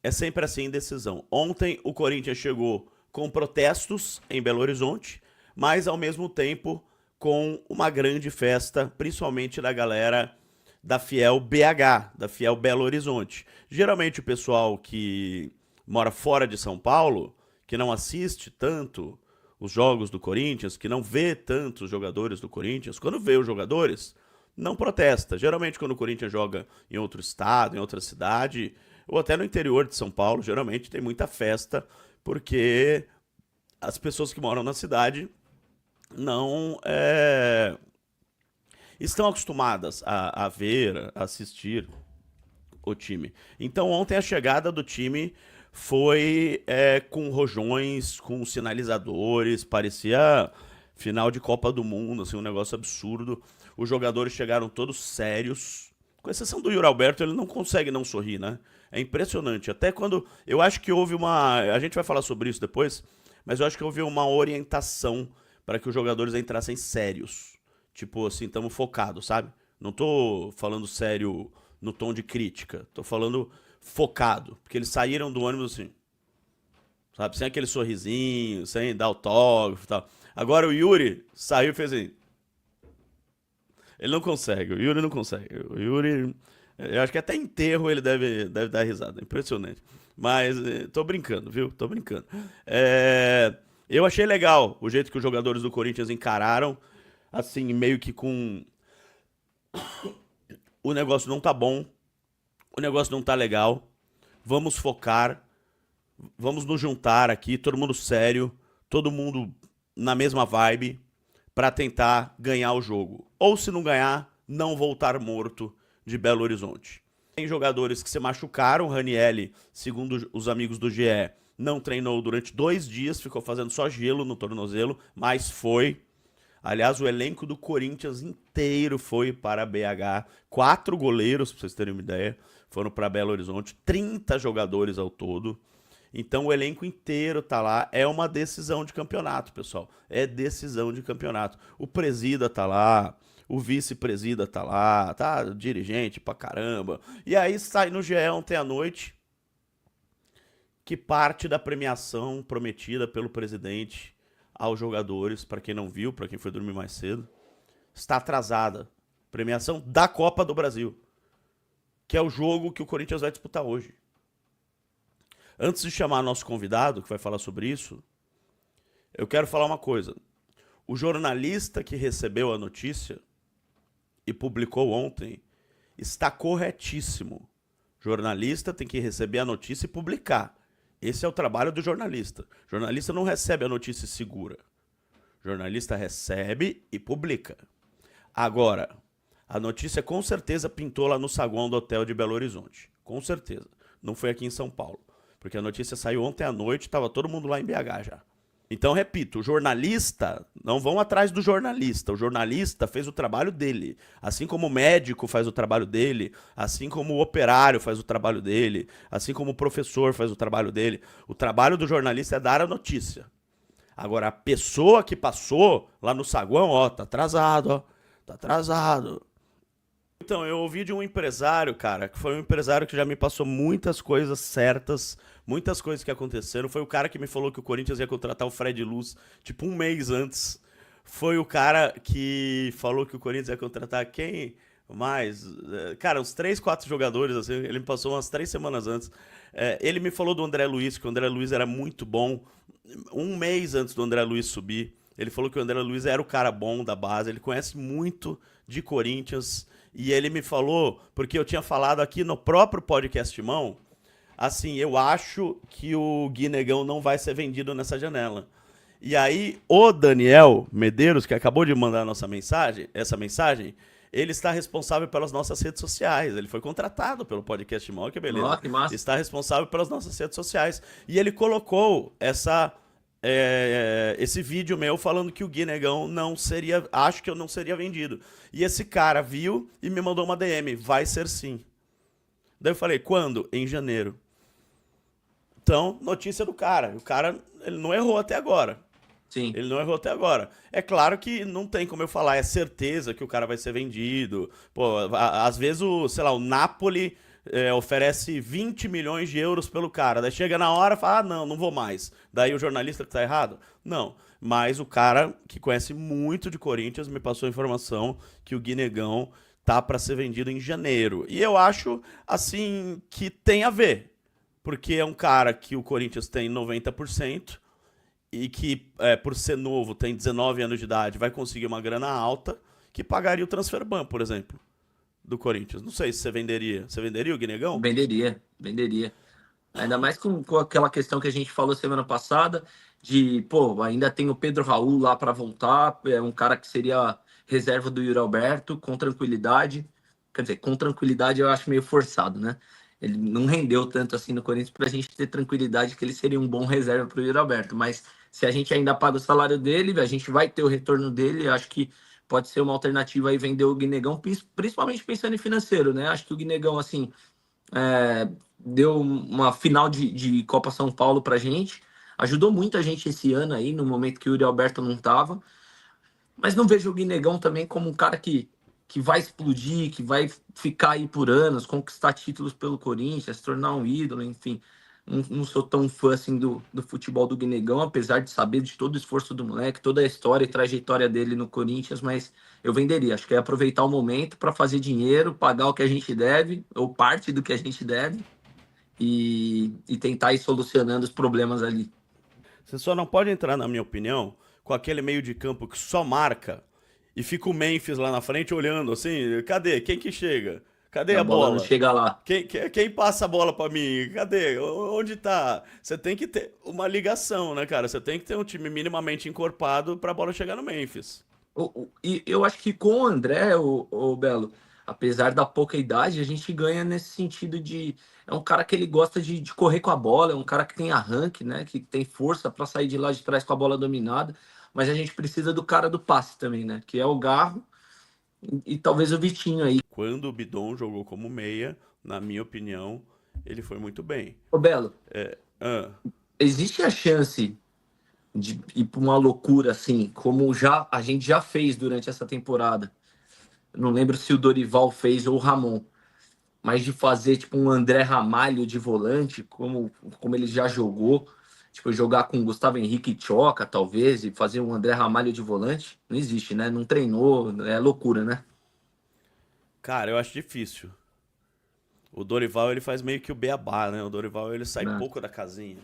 é sempre assim indecisão. Ontem o Corinthians chegou com protestos em Belo Horizonte, mas ao mesmo tempo com uma grande festa, principalmente da galera da Fiel BH, da Fiel Belo Horizonte. Geralmente o pessoal que mora fora de São Paulo, que não assiste tanto os jogos do Corinthians, que não vê tanto os jogadores do Corinthians, quando vê os jogadores, não protesta. Geralmente quando o Corinthians joga em outro estado, em outra cidade, ou até no interior de São Paulo, geralmente tem muita festa, porque as pessoas que moram na cidade não estão acostumadas a ver, a assistir o time. Então ontem a chegada do time foi com rojões, com sinalizadores, parecia final de Copa do Mundo, assim, um negócio absurdo. Os jogadores chegaram todos sérios, com exceção do Yuri Alberto, ele não consegue não sorrir, né? É impressionante. Até quando. Eu acho que houve uma. A gente vai falar sobre isso depois, mas eu acho que houve uma orientação para que os jogadores entrassem sérios. Tipo assim, estamos focados, sabe? Não tô falando sério no tom de crítica. Tô falando focado. Porque eles saíram do ônibus assim, sabe? Sem aquele sorrisinho, sem dar autógrafo e tal. Agora o Yuri saiu e fez assim. Ele não consegue, o Yuri não consegue. O Yuri, eu acho que até enterro ele deve dar risada. Impressionante. Mas tô brincando, viu? Tô brincando. Eu achei legal o jeito que os jogadores do Corinthians encararam. Assim, meio que com. O negócio não tá bom, o negócio não tá legal. Vamos focar, vamos nos juntar aqui, todo mundo sério, todo mundo na mesma vibe, pra tentar ganhar o jogo. Ou se não ganhar, não voltar morto de Belo Horizonte. Tem jogadores que se machucaram, Ranielli, segundo os amigos do GE, não treinou durante 2 dias, ficou fazendo só gelo no tornozelo, mas foi. Aliás, o elenco do Corinthians inteiro foi para BH. 4 goleiros, pra vocês terem uma ideia, foram para Belo Horizonte. 30 jogadores ao todo. Então o elenco inteiro tá lá. É uma decisão de campeonato, pessoal. É decisão de campeonato. O presida tá lá, o vice-presida tá lá, tá dirigente pra caramba. E aí sai no GE ontem à noite que parte da premiação prometida pelo presidente aos jogadores, para quem não viu, para quem foi dormir mais cedo, está atrasada. Premiação da Copa do Brasil, que é o jogo que o Corinthians vai disputar hoje. Antes de chamar nosso convidado, que vai falar sobre isso, eu quero falar uma coisa. O jornalista que recebeu a notícia e publicou ontem está corretíssimo. O jornalista tem que receber a notícia e publicar. Esse é o trabalho do jornalista. O jornalista não recebe a notícia e segura. O jornalista recebe e publica. Agora, a notícia com certeza pintou lá no saguão do hotel de Belo Horizonte. Com certeza. Não foi aqui em São Paulo. Porque a notícia saiu ontem à noite, estava todo mundo lá em BH já. Então, repito, o jornalista, não vão atrás do jornalista. O jornalista fez o trabalho dele. Assim como o médico faz o trabalho dele, assim como o operário faz o trabalho dele, assim como o professor faz o trabalho dele. O trabalho do jornalista é dar a notícia. Agora, a pessoa que passou lá no saguão, ó, tá atrasado, ó, tá atrasado. Então, eu ouvi de um empresário, cara, que foi um empresário que já me passou muitas coisas certas, muitas coisas que aconteceram. Foi o cara que me falou que o Corinthians ia contratar o Fred Luz, tipo, 1 mês antes. Foi o cara que falou que o Corinthians ia contratar quem mais? Cara, uns 3, 4 jogadores, assim, ele me passou umas 3 semanas antes. Ele me falou do André Luiz, que o André Luiz era muito bom. 1 mês antes do André Luiz subir, ele falou que o André Luiz era o cara bom da base, ele conhece muito de Corinthians. E ele me falou, porque eu tinha falado aqui no próprio podcast Mão, assim, eu acho que o Gui Negão não vai ser vendido nessa janela. E aí, o Daniel Medeiros, que acabou de mandar essa mensagem, ele está responsável pelas nossas redes sociais. Ele foi contratado pelo podcast Mão, que beleza. Ó, que massa. Está responsável pelas nossas redes sociais. E ele colocou esse vídeo meu falando que o Gui Negão não seria, acho que eu não seria vendido. E esse cara viu e me mandou uma DM, vai ser sim. Daí eu falei, quando? Em janeiro. Então, notícia do cara. O cara, ele não errou até agora. Sim. Ele não errou até agora. É claro que não tem como eu falar, é certeza que o cara vai ser vendido. Pô, às vezes sei lá, o Napoli oferece 20 milhões de euros pelo cara. Daí chega na hora e fala, ah, não, não vou mais. Daí o jornalista que tá errado? Não. Mas o cara que conhece muito de Corinthians me passou a informação que o Guinegão tá para ser vendido em janeiro. E eu acho, assim, que tem a ver. Porque é um cara que o Corinthians tem 90% e que, por ser novo, tem 19 anos de idade, vai conseguir uma grana alta que pagaria o transfer ban, por exemplo, do Corinthians. Não sei se você venderia. Você venderia o Guinegão? Venderia, venderia. Ainda mais com aquela questão que a gente falou semana passada, de, pô, ainda tem o Pedro Raul lá para voltar, é um cara que seria reserva do Yuri Alberto, com tranquilidade. Quer dizer, com tranquilidade eu acho meio forçado, né? Ele não rendeu tanto assim no Corinthians para a gente ter tranquilidade que ele seria um bom reserva para o Yuri Alberto. Mas se a gente ainda paga o salário dele, a gente vai ter o retorno dele. Eu acho que pode ser uma alternativa aí vender o Guinegão, principalmente pensando em financeiro, né? Acho que o Guinegão, assim, deu uma final de Copa São Paulo pra gente. Ajudou muita gente esse ano aí, no momento que o Yuri Alberto não tava. Mas não vejo o Guinegão também como um cara que vai explodir, que vai ficar aí por anos, conquistar títulos pelo Corinthians, se tornar um ídolo, enfim. Não sou tão fã assim do futebol do Guinegão, apesar de saber de todo o esforço do moleque, toda a história e trajetória dele no Corinthians, mas eu venderia. Acho que é aproveitar o momento para fazer dinheiro, pagar o que a gente deve, ou parte do que a gente deve, e tentar ir solucionando os problemas ali. Você só não pode entrar, na minha opinião, com aquele meio de campo que só marca e fica o Memphis lá na frente olhando assim, cadê? Quem que chega? Cadê A a bola não bola? chega lá. Quem passa a bola pra mim? Cadê? Onde tá? Você tem que ter uma ligação, né, cara? Você tem que ter um time minimamente encorpado pra bola chegar no Memphis. E eu acho que com o André, o Belo, apesar da pouca idade, a gente ganha nesse sentido de. É um cara que ele gosta de correr com a bola, é um cara que tem arranque, né? Que tem força para sair de lá de trás com a bola dominada. Mas a gente precisa do cara do passe também, né? Que é o Garro e talvez o Vitinho aí. Quando o Bidon jogou como meia, na minha opinião, ele foi muito bem. Ô, Belo, Ah, existe a chance de ir para uma loucura assim, como já a gente já fez durante essa temporada? Não lembro se o Dorival fez ou o Ramon, mas de fazer tipo um André Ramalho de volante, como ele já jogou, tipo jogar com Gustavo Henrique e Choca, talvez, e fazer um André Ramalho de volante, não existe, né? Não treinou, é loucura, né? cara, eu acho difícil. O Dorival, ele faz meio que o beabá, né? O Dorival, ele sai Né? pouco da casinha.